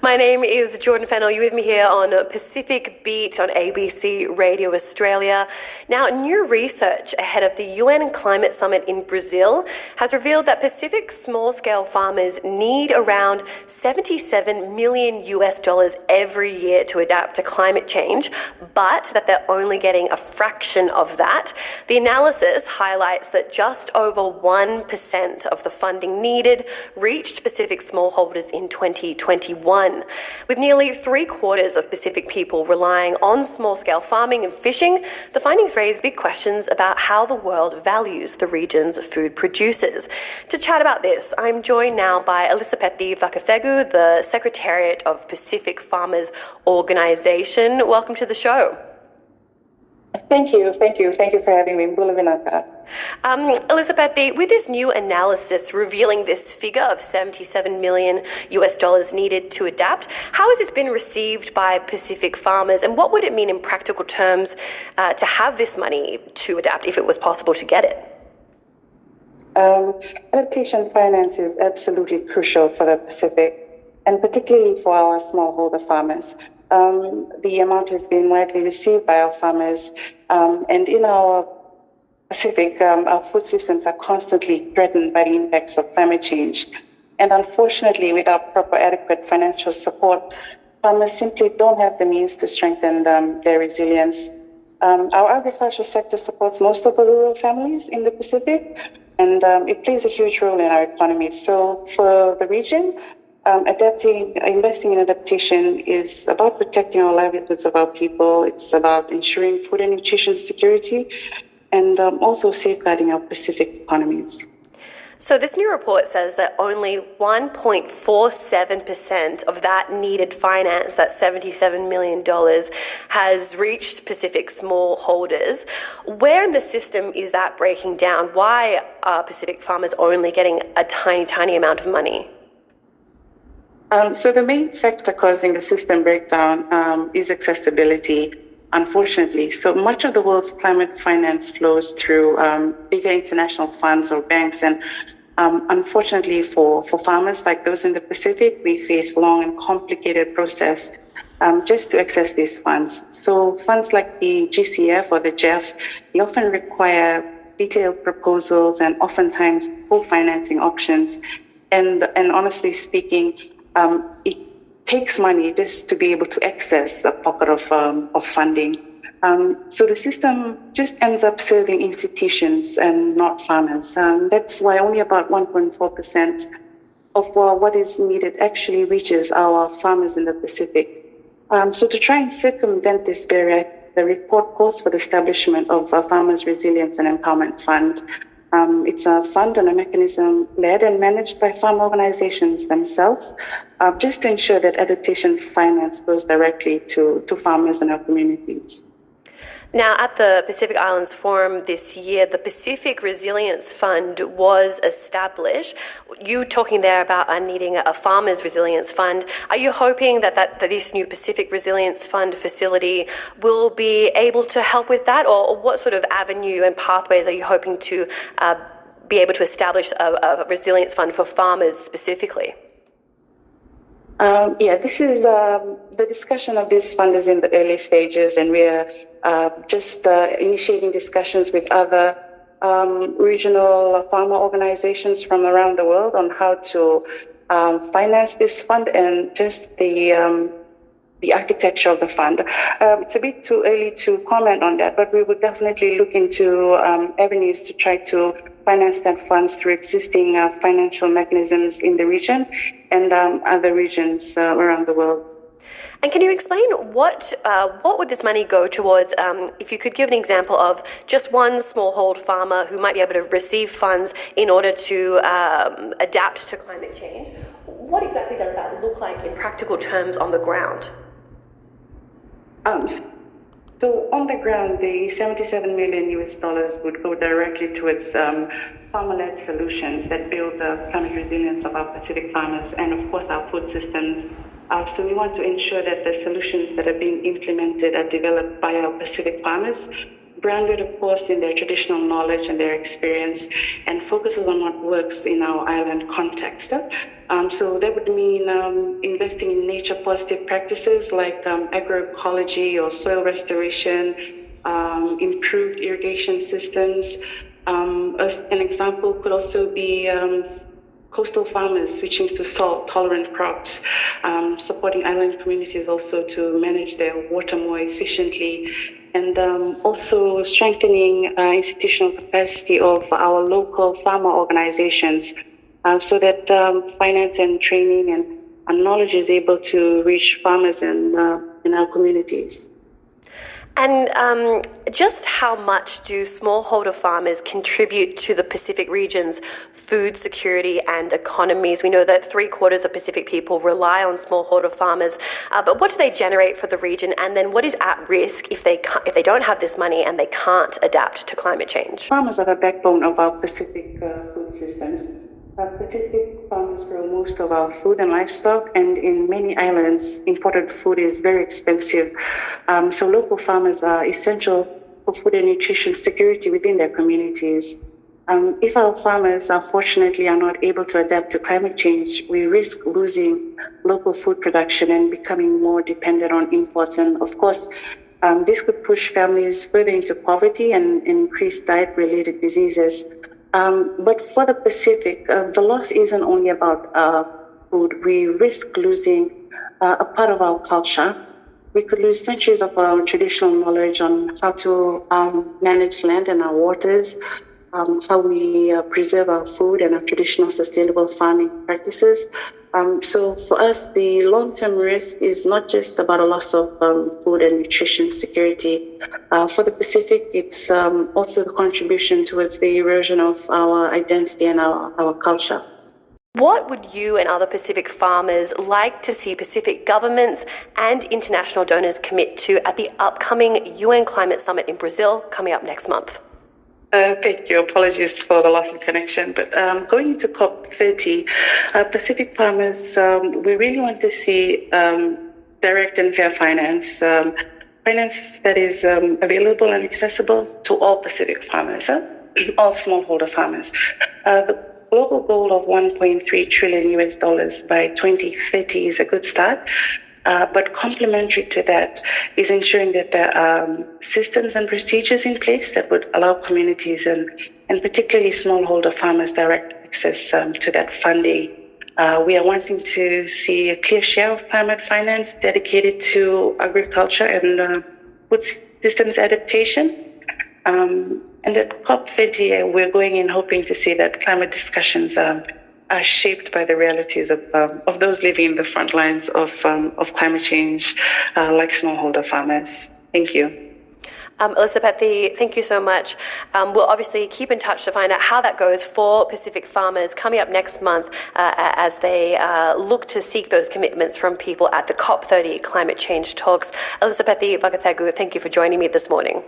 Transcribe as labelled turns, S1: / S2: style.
S1: My name is Jordan Fennell. You're with me here on Pacific Beat on ABC Radio Australia. Now, new research ahead of the UN Climate Summit in Brazil has revealed that Pacific small-scale farmers need around $77 million every year to adapt to climate change, but that they're only getting a fraction of that. The analysis highlights that just over 1% of the funding needed reached Pacific smallholders in 2021. With nearly 3/4 of Pacific people relying on small-scale farming and fishing, the findings raise big questions about how the world values the region's food producers. To chat about this, I'm joined now by Ilisapeci Vakacegu, the Secretariat of Pacific Farmers Organisation. Welcome to the show.
S2: Thank you for having me.
S1: Ilisapeci, with this new analysis revealing this figure of $77 million needed to adapt, how has this been received by Pacific farmers, and what would it mean in practical terms to have this money to adapt if it was possible to get it?
S2: Adaptation finance is absolutely crucial for the Pacific, and particularly for our smallholder farmers. The amount has been widely received by our farmers, and in our Pacific, our food systems are constantly threatened by the impacts of climate change. And unfortunately, without proper adequate financial support, farmers simply don't have the means to strengthen their resilience. Our agricultural sector supports most of the rural families in the Pacific, and it plays a huge role in our economy. So for the region, investing in adaptation is about protecting our livelihoods of our people. It's about ensuring food and nutrition security, and also safeguarding our Pacific economies.
S1: So this new report says that only 1.47% of that needed finance, that $77 million, has reached Pacific smallholders. Where in the system is that breaking down? Why are Pacific farmers only getting a tiny amount of money?
S2: So the main factor causing the system breakdown is accessibility, unfortunately. So much of the world's climate finance flows through bigger international funds or banks. And unfortunately for farmers like those in the Pacific, we face long and complicated process just to access these funds. So funds like the GCF or the GEF, they often require detailed proposals and oftentimes co-financing options. And honestly speaking, it takes money just to be able to access a pocket of funding. So the system just ends up serving institutions and not farmers. That's why only about 1.4% of what is needed actually reaches our farmers in the Pacific. So to try and circumvent this barrier, the report calls for the establishment of a Farmers Resilience and Empowerment Fund. It's a fund and a mechanism led and managed by farm organizations themselves, just to ensure that adaptation finance goes directly to farmers and our communities.
S1: Now, at the Pacific Islands Forum this year, the Pacific Resilience Fund was established. You talking there about needing a Farmers Resilience Fund. Are you hoping that this new Pacific Resilience Fund facility will be able to help with that? Or what sort of avenue and pathways are you hoping to be able to establish a resilience fund for farmers specifically?
S2: This is the discussion of this fund is in the early stages, and we're just initiating discussions with other regional farmer organizations from around the world on how to finance this fund and just the architecture of the fund. It's a bit too early to comment on that, but we would definitely look into avenues to try to finance that funds through existing financial mechanisms in the region and other regions around the world.
S1: And can you explain what would this money go towards? If you could give an example of just one smallhold farmer who might be able to receive funds in order to adapt to climate change, what exactly does that look like in practical terms on the ground?
S2: So on the ground, the $77 million would go directly towards farmer-led solutions that build climate resilience of our Pacific farmers and, of course, our food systems. So we want to ensure that the solutions that are being implemented are developed by our Pacific farmers grounded, of course, in their traditional knowledge and their experience, and focuses on what works in our island context. So that would mean investing in nature-positive practices like agroecology or soil restoration, improved irrigation systems. As an example could also be coastal farmers switching to salt-tolerant crops, supporting island communities also to manage their water more efficiently, and also strengthening institutional capacity of our local farmer organizations so that finance and training and knowledge is able to reach farmers in our communities.
S1: And just how much do smallholder farmers contribute to the Pacific region's food security and economies? We know that 3/4 of Pacific people rely on smallholder farmers, but what do they generate for the region? And then what is at risk if they don't have this money and they can't adapt to climate change?
S2: Farmers are the backbone of our Pacific food systems. Pacific farmers grow most of our food and livestock, and in many islands, imported food is very expensive. So local farmers are essential for food and nutrition security within their communities. If our farmers, unfortunately, are not able to adapt to climate change, we risk losing local food production and becoming more dependent on imports. And of course, this could push families further into poverty and increase diet-related diseases. But for the Pacific, the loss isn't only about food. We risk losing a part of our culture. We could lose centuries of our traditional knowledge on how to manage land and our waters, how we preserve our food and our traditional sustainable farming practices. So for us, the long-term risk is not just about a loss of food and nutrition security. For the Pacific, it's also the contribution towards the erosion of our identity and our culture.
S1: What would you and other Pacific farmers like to see Pacific governments and international donors commit to at the upcoming UN Climate Summit in Brazil coming up next month?
S2: Thank you. Apologies for the loss of connection. But going into COP30, Pacific farmers, we really want to see direct and fair finance, finance that is available and accessible to all Pacific farmers, all smallholder farmers. The global goal of $1.3 trillion by 2030 is a good start. But complementary to that is ensuring that there are systems and procedures in place that would allow communities and particularly smallholder farmers direct access to that funding. We are wanting to see a clear share of climate finance dedicated to agriculture and food systems adaptation. And at COP30, we're going in hoping to see that climate discussions are shaped by the realities of those living in the front lines of climate change, like smallholder farmers. Thank you.
S1: Ilisapeci, thank you so much. We'll obviously keep in touch to find out how that goes for Pacific farmers coming up next month as they look to seek those commitments from people at the COP30 climate change talks. Ilisapeci Vakacegu, thank you for joining me this morning.